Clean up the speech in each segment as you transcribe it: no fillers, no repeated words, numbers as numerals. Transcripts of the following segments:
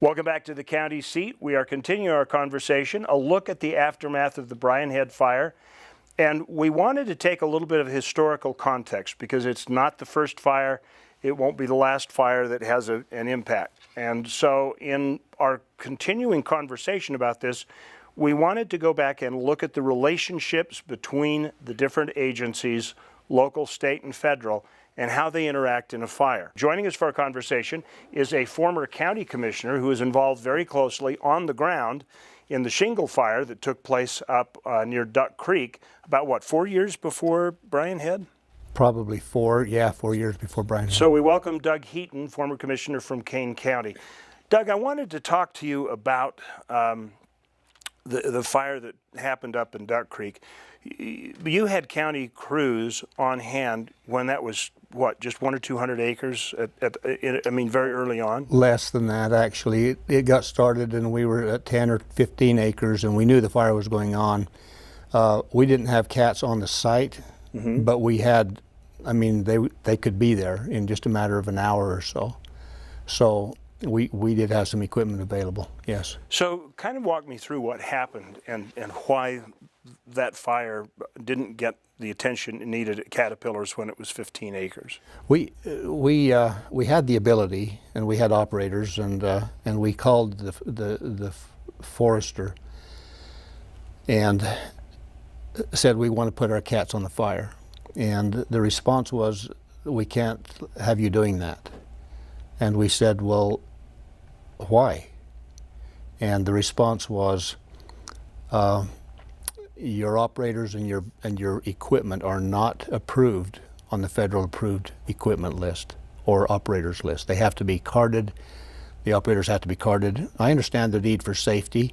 Welcome back to the county seat. We are continuing our conversation, a look at the aftermath of the Brian Head fire. And we wanted to take a little bit of historical context because it's not the first fire. It won't be the last fire that has an impact. And so in our continuing conversation about this, we wanted to go back and look at the relationships between the different agencies, local, state, and federal, and how they interact in a fire. Joining us for our conversation is a former county commissioner who is involved very closely on the ground in the shingle fire that took place up near Duck Creek about, 4 years before Brian Head? Probably 4 years before Brian Head. So we welcome Doug Heaton, former commissioner from Kane County. Doug, I wanted to talk to you about the fire that happened up in Duck Creek. You had county crews on hand when that was, just 100 or 200 acres, very early on? Less than that, actually. It got started and we were at 10 or 15 acres and we knew the fire was going on. We didn't have cats on the site, but we had, they could be there in just a matter of an hour or so. So we did have some equipment available, yes. So kind of walk me through what happened and why that fire didn't get the attention it needed at Caterpillars when it was 15 acres. We had the ability, and we had operators, and we called the forester and said we want to put our cats on the fire, and the response was, we can't have you doing that. And we said, well, why? And the response was, your operators and your equipment are not approved on the federal approved equipment list or operators list. They have to be carded. The operators have to be carded. I understand the need for safety,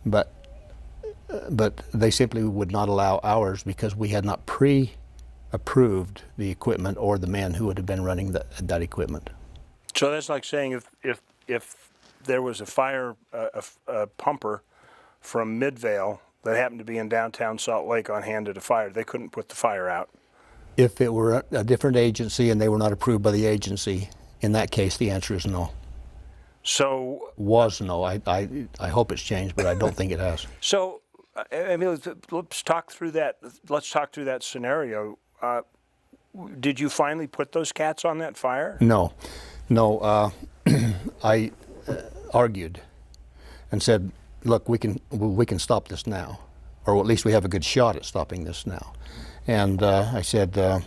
but they simply would not allow ours because we had not pre-approved the equipment or the man who would have been running that equipment. So that's like saying if there was a fire, a pumper from Midvale that happened to be in downtown Salt Lake on hand at a fire, they couldn't put the fire out. If it were a different agency and they were not approved by the agency, in that case, the answer is no. So was no. I hope it's changed, but I don't think it has. So, let's talk through that. Let's talk through that scenario. Did you finally put those cats on that fire? No. I argued and said, look, we can stop this now, or at least we have a good shot at stopping this now. And I said,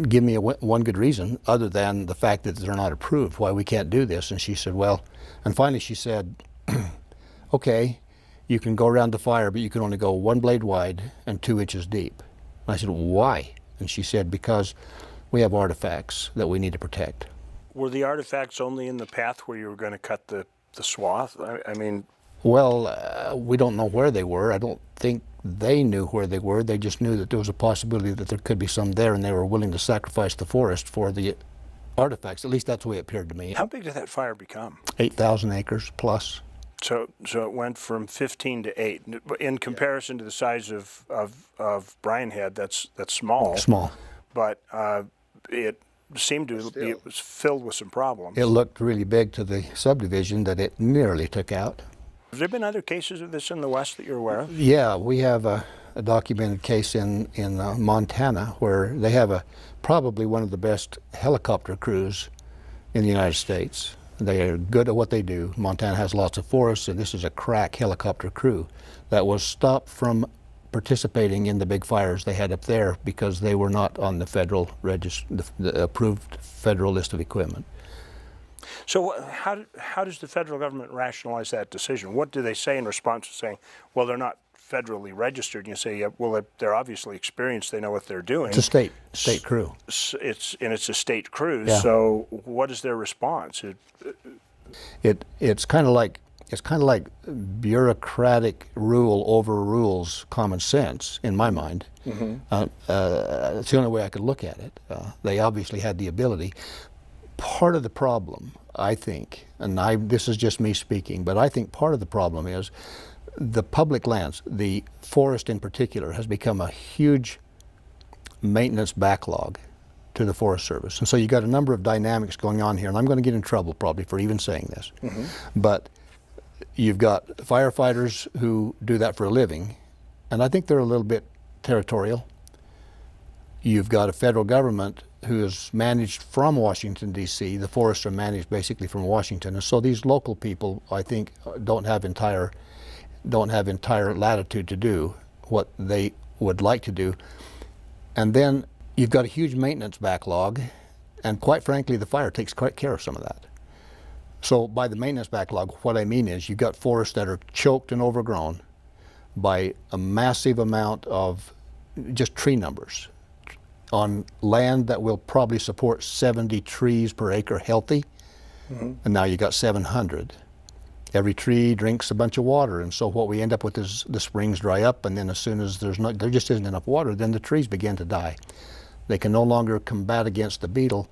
give me one good reason other than the fact that they're not approved, why we can't do this. And she said, well, and finally she said, okay, you can go around the fire, but you can only go 1 blade wide and 2 inches deep. And I said, why? And she said, because we have artifacts that we need to protect. Were the artifacts only in the path where you were going to cut the swath? Well, we don't know where they were. I don't think they knew where they were. They just knew that there was a possibility that there could be some there, and they were willing to sacrifice the forest for the artifacts. At least that's the way it appeared to me. How big did that fire become? 8,000 acres plus. So it went from 15 to 8. In comparison to the size of Brian Head, that's small. Small. But it seemed to be, it was filled with some problems. It looked really big to the subdivision that it nearly took out. Have there been other cases of this in the West that you're aware of? Yeah, we have a documented case in Montana where they have probably one of the best helicopter crews in the United States. They are good at what they do. Montana has lots of forests, and this is a crack helicopter crew that was stopped from participating in the big fires they had up there because they were not on the federal register, the approved federal list of equipment. So how does the federal government rationalize that decision? What do they say in response to saying, well, they're not federally registered? And you say, yeah, well, they're obviously experienced. They know what they're doing. It's a state crew. It's a state crew. Yeah. So what is their response? It's kind of like bureaucratic rule overrules common sense, in my mind. It's the only way I could look at it. They obviously had the ability. Part of the problem, I think, and this is just me speaking, but I think part of the problem is the public lands, the forest in particular, has become a huge maintenance backlog to the Forest Service. And so you got a number of dynamics going on here, and I'm going to get in trouble probably for even saying this. But you've got firefighters who do that for a living, and I think they're a little bit territorial. You've got a federal government who is managed from Washington, D.C. The forests are managed basically from Washington. And so these local people, I think, don't have entire latitude to do what they would like to do. And then you've got a huge maintenance backlog, and quite frankly, the fire takes care of some of that. So by the maintenance backlog, what I mean is you've got forests that are choked and overgrown by a massive amount of just tree numbers on land that will probably support 70 trees per acre healthy, and now you got 700. Every tree drinks a bunch of water, and so what we end up with is the springs dry up, and then as soon as there just isn't enough water, then the trees begin to die. They can no longer combat against the beetle,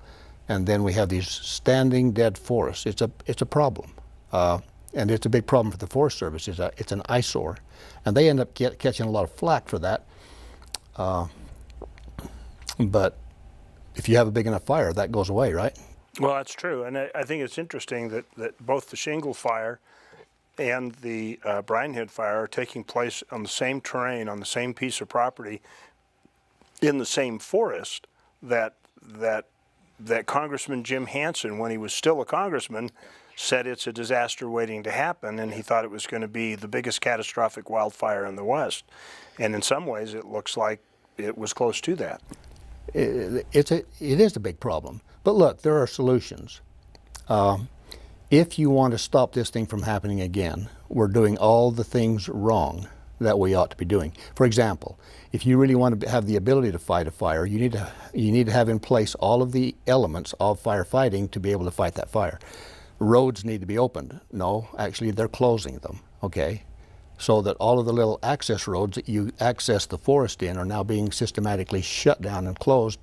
and then we have these standing dead forests. It's a problem, and it's a big problem for the Forest Service. It's an eyesore, and they end up catching a lot of flack for that. But if you have a big enough fire, that goes away, right? Well, that's true, and I think it's interesting that both the shingle fire and the Brian Head fire are taking place on the same terrain, on the same piece of property, in the same forest that Congressman Jim Hansen, when he was still a congressman, said it's a disaster waiting to happen, and he thought it was going to be the biggest catastrophic wildfire in the West. And in some ways, it looks like it was close to that. It is a big problem. But look, there are solutions. If you want to stop this thing from happening again, we're doing all the things wrong that we ought to be doing. For example, if you really want to have the ability to fight a fire, you need to have in place all of the elements of firefighting to be able to fight that fire. Roads need to be opened. No, actually they're closing them, okay? So that all of the little access roads that you access the forest in are now being systematically shut down and closed,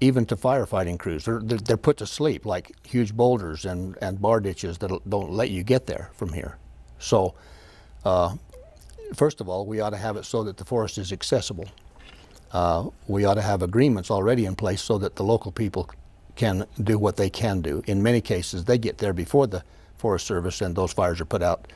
even to firefighting crews. They're put to sleep, like huge boulders and bar ditches that don't let you get there from here. So first of all, we ought to have it so that the forest is accessible. We ought to have agreements already in place so that the local people can do what they can do. In many cases, they get there before the Forest Service, and those fires are put out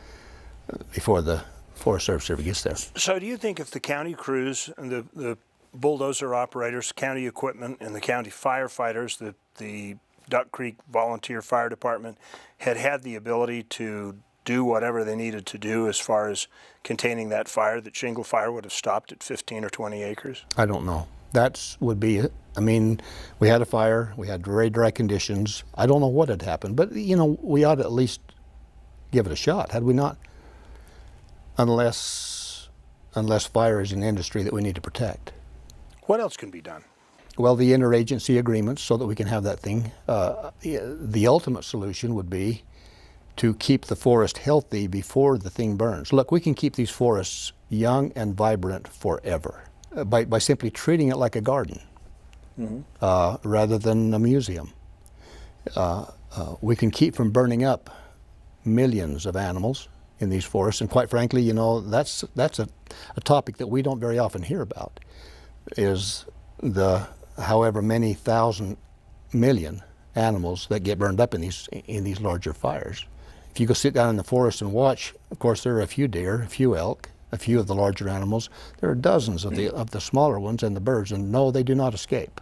before the Forest Service ever gets there. So do you think if the county crews and the bulldozer operators, county equipment, and the county firefighters, the Duck Creek Volunteer Fire Department had the ability to do whatever they needed to do as far as containing that fire, that shingle fire would have stopped at 15 or 20 acres? I don't know. That would be it. I mean, we had a fire, we had very dry conditions. I don't know what had happened, but you know, we ought to at least give it a shot, had we not? Unless fire is an industry that we need to protect. What else can be done? Well, the interagency agreements so that we can have that thing. The ultimate solution would be to keep the forest healthy before the thing burns. Look, we can keep these forests young and vibrant forever by simply treating it like a garden rather than a museum. We can keep from burning up millions of animals in these forests, and quite frankly, you know, that's a topic that we don't very often hear about, is the however many thousand million animals that get burned up in these larger fires. If you go sit down in the forest and watch, of course there are a few deer, a few elk, a few of the larger animals. There are dozens of the smaller ones and the birds, and no, they do not escape.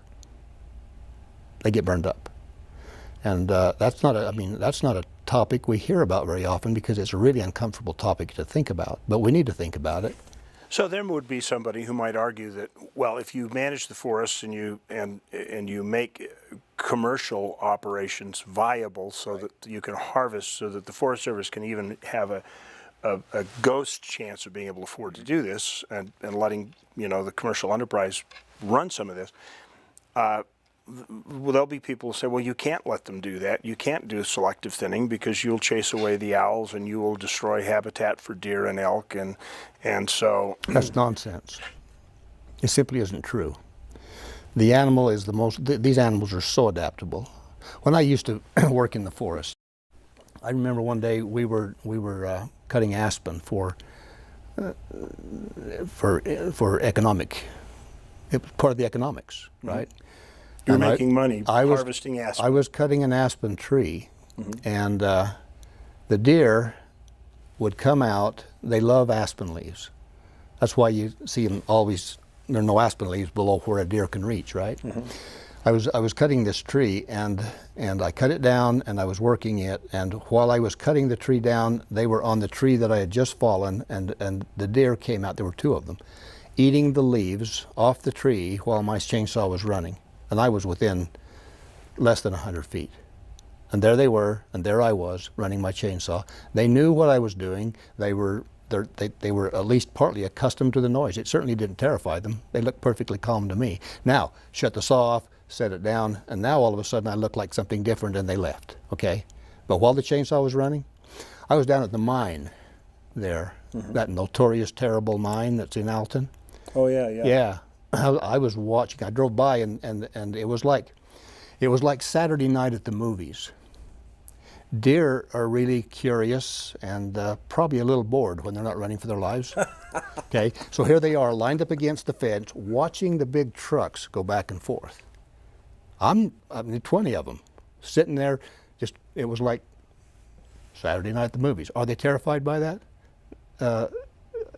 They get burned up. And that's not a topic we hear about very often because it's a really uncomfortable topic to think about, but we need to think about it. So there would be somebody who might argue that, well, if you manage the forests and you make commercial operations viable so that you can harvest, so that the Forest Service can even have a ghost chance of being able to afford to do this and letting, you know, the commercial enterprise run some of this, well, there'll be people who say, well, you can't let them do that. You can't do selective thinning because you'll chase away the owls and you will destroy habitat for deer and elk, and so... That's nonsense. It simply isn't true. The animal is these animals are so adaptable. When I used to work in the forest, I remember one day we were cutting aspen for economic, it was part of the economics, right? You're And making money I was harvesting aspen. I was cutting an aspen tree, and the deer would come out. They love aspen leaves. That's why you see them always. There are no aspen leaves below where a deer can reach, right? I was cutting this tree, and I cut it down, and I was working it. And while I was cutting the tree down, they were on the tree that I had just fallen, and the deer came out. There were two of them, eating the leaves off the tree while my chainsaw was running, and I was within less than 100 feet. And there they were, and there I was running my chainsaw. They knew what I was doing. They were at least partly accustomed to the noise. It certainly didn't terrify them. They looked perfectly calm to me. Now, shut the saw off, set it down, and now all of a sudden I looked like something different, and they left, okay? But while the chainsaw was running, I was down at the mine there, that notorious, terrible mine that's in Alton. Oh, yeah, yeah. Yeah, I was watching. I drove by, and it was like Saturday night at the movies. Deer are really curious and probably a little bored when they're not running for their lives. Okay, so here they are lined up against the fence, watching the big trucks go back and forth. I mean, 20 of them sitting there. It was like Saturday night at the movies. Are they terrified by that?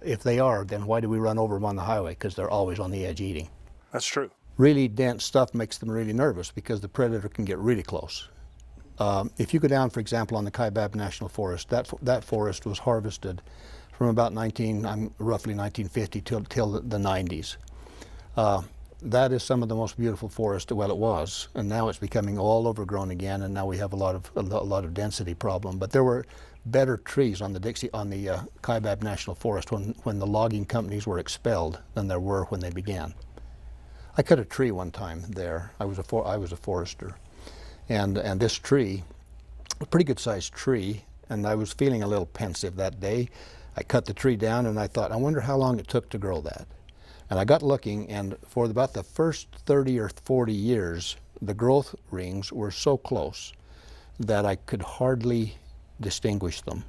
If they are, then why do we run over them on the highway? Because they're always on the edge eating. That's true. Really dense stuff makes them really nervous because the predator can get really close. If you go down, for example, on the Kaibab National Forest, that forest was harvested from about roughly 1950 till the 90s. That is some of the most beautiful forest. Well, it was, and now it's becoming all overgrown again, and now we have a lot of density problem. But there were better trees on the Kaibab National Forest when the logging companies were expelled than there were when they began. I cut a tree one time there. I was a forester, and this tree, a pretty good sized tree, and I was feeling a little pensive that day. I cut the tree down, and I thought, I wonder how long it took to grow that. And I got looking, and for about the first 30 or 40 years, the growth rings were so close that I could hardly distinguish them.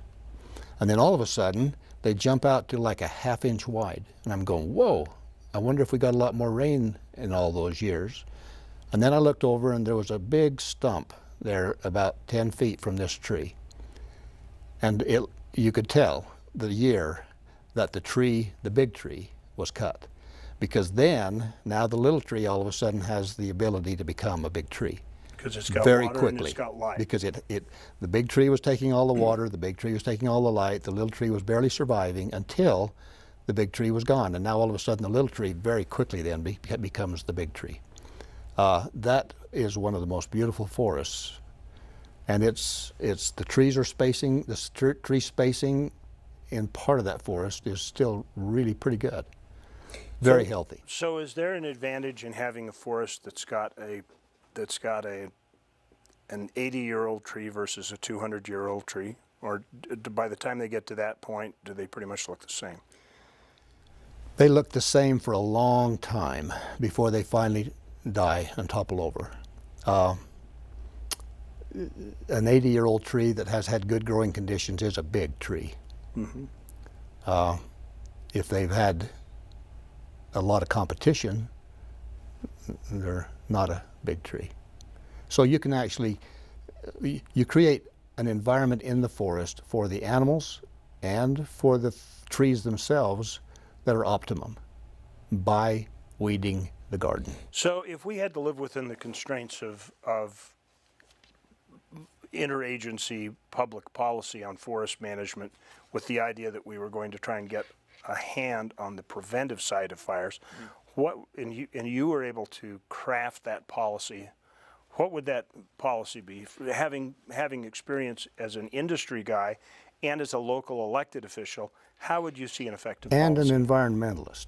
And then all of a sudden, they jump out to like a half-inch wide. And I'm going, whoa, I wonder if we got a lot more rain in all those years. And then I looked over, and there was a big stump there about 10 feet from this tree. And you could tell the year that the big tree, was cut. Because then, now the little tree all of a sudden has the ability to become a big tree. Because it's got very water quickly. And it's got light. Because the big tree was taking all the water, the big tree was taking all the light, the little tree was barely surviving until the big tree was gone. And now all of a sudden the little tree very quickly then becomes the big tree. That is one of the most beautiful forests. And the trees are spacing, tree spacing in part of that forest is still really pretty good. Very healthy. So is there an advantage in having a forest that's got an 80-year-old tree versus a 200-year-old tree? Or by the time they get to that point, do they pretty much look the same? They look the same for a long time before they finally die and topple over. An 80-year-old tree that has had good growing conditions is a big tree. If they've had a lot of competition, they're not a big tree. So you can actually, you create an environment in the forest for the animals and for the trees themselves that are optimum by weeding the garden. So if we had to live within the constraints of interagency public policy on forest management with the idea that we were going to try and get a hand on the preventive side of fires, and you were able to craft that policy, what would that policy be? Having experience as an industry guy and as a local elected official, how would you see an effective policy? And an environmentalist.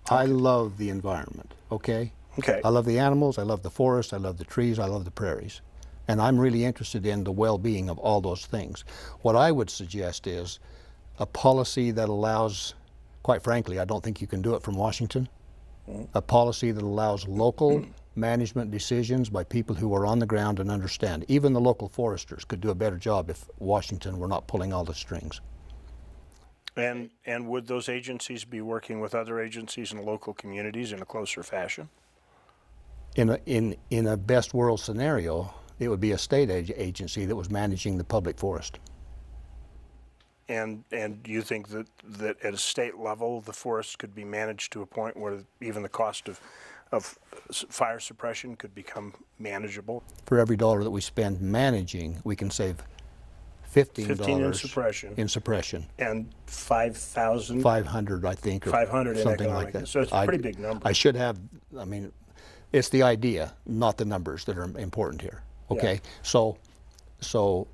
Okay. I love the environment, okay? Okay. I love the animals, I love the forest, I love the trees, I love the prairies. And I'm really interested in the well-being of all those things. What I would suggest is a policy that allows, quite frankly, I don't think you can do it from Washington, a policy that allows local management decisions by people who are on the ground and understand. Even the local foresters could do a better job if Washington were not pulling all the strings. And would those agencies be working with other agencies in local communities in a closer fashion? In a best world scenario, it would be a state agency that was managing the public forest. And you think that at a state level, the forest could be managed to a point where even the cost of fire suppression could become manageable? For every dollar that we spend managing, we can save $15 in suppression. And 5,000? 500, I think, or 500 in something economic. like that. So it's a pretty big number. I should have, I mean, it's the idea, not the numbers that are important here. Okay, Yeah. so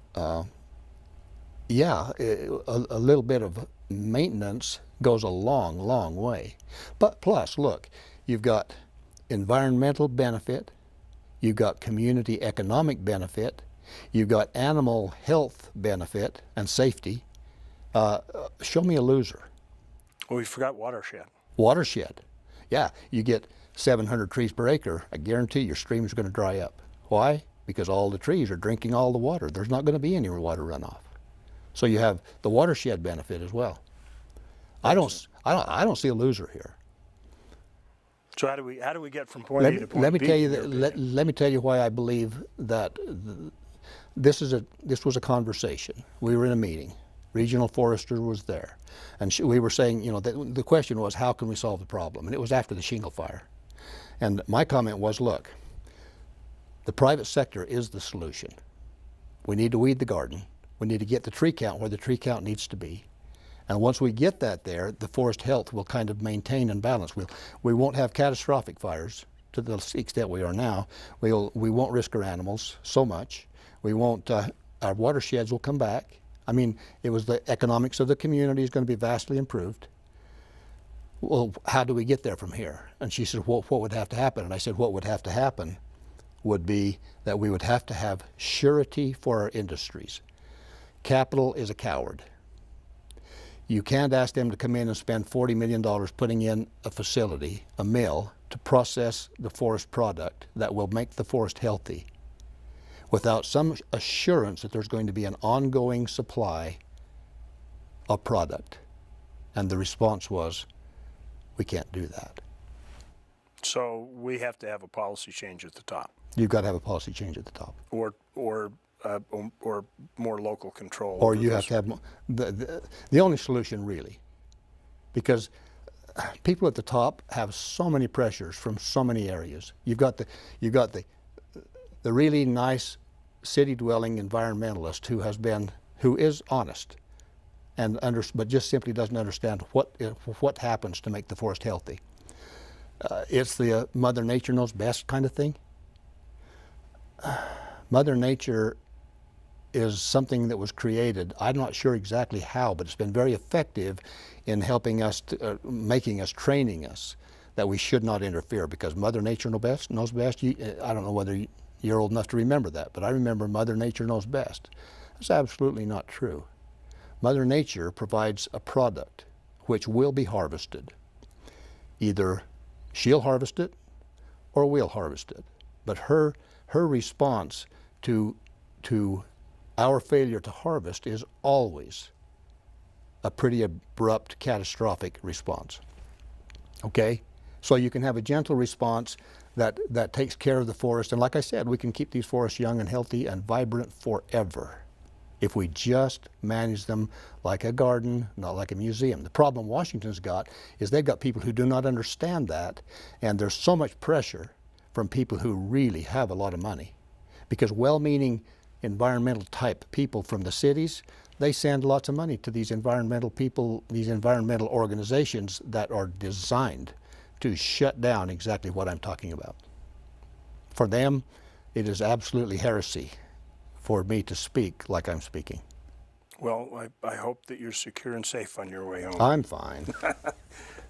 yeah, a little bit of maintenance goes a long way. But plus, look, you've got environmental benefit, you've got community economic benefit, you've got animal health benefit and safety. Show me a loser. Well, we forgot watershed. Watershed. Yeah, you get 700 trees per acre. I guarantee your streams are going to dry up. Why? Because all the trees are drinking all the water. There's not going to be any water runoff. So you have the watershed benefit as well. I don't see a loser here. So how do we get from point A to point B? Let me tell you why I believe that this was a conversation. We were in a meeting. Regional forester was there, and we were saying, you know, the question was, how can we solve the problem? And it was after the shingle fire. And my comment was, look, the private sector is the solution. We need to weed the garden. We need to get the tree count where the tree count needs to be. And once we get that there, the forest health will kind of maintain and balance. We won't have catastrophic fires to the extent we are now. We won't risk our animals so much. We won't, our watersheds will come back. I mean, it was the economics of the community is going to be vastly improved. Well, how do we get there from here? And she said, well, what would have to happen? And I said, what would have to happen would be that we would have to have surety for our industries. Capital is a coward. You can't ask them to come in and spend $40 million putting in a facility, a mill, to process the forest product that will make the forest healthy without some assurance that there's going to be an ongoing supply of product. And the response was, we can't do that. So we have to have a policy change at the top. You've got to have a policy change at the top. Or more local control. Or you have to have the only solution, really, because people at the top have so many pressures from so many areas. You've got the really nice city-dwelling environmentalist who is honest, but just simply doesn't understand what happens to make the forest healthy. It's the Mother Nature knows best kind of thing. Mother Nature is something that was created, I'm not sure exactly how, but it's been very effective in helping us, making us, training us, that we should not interfere, because Mother Nature knows best. I don't know whether you're old enough to remember that, but I remember Mother Nature knows best. That's absolutely not true. Mother Nature provides a product which will be harvested. Either she'll harvest it or we'll harvest it. But her response to our failure to harvest is always a pretty abrupt, catastrophic response. Okay? So you can have a gentle response that takes care of the forest. And like I said, we can keep these forests young and healthy and vibrant forever if we just manage them like a garden, not like a museum. The problem Washington's got is they've got people who do not understand that, and there's so much pressure from people who really have a lot of money. Because well-meaning environmental type people from the cities, they send lots of money to these environmental people, these environmental organizations that are designed to shut down exactly what I'm talking about. For them, it is absolutely heresy for me to speak like I'm speaking. Well, I hope that you're secure and safe on your way home. I'm fine.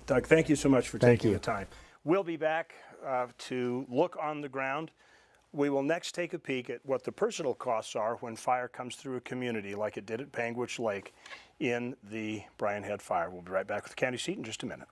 Doug, thank you so much for taking you. the time. We'll be back to look on the ground. We will next take a peek at what the personal costs are when fire comes through a community like it did at Panguitch Lake in the Brian Head Fire. We'll be right back with the county seat in just a minute.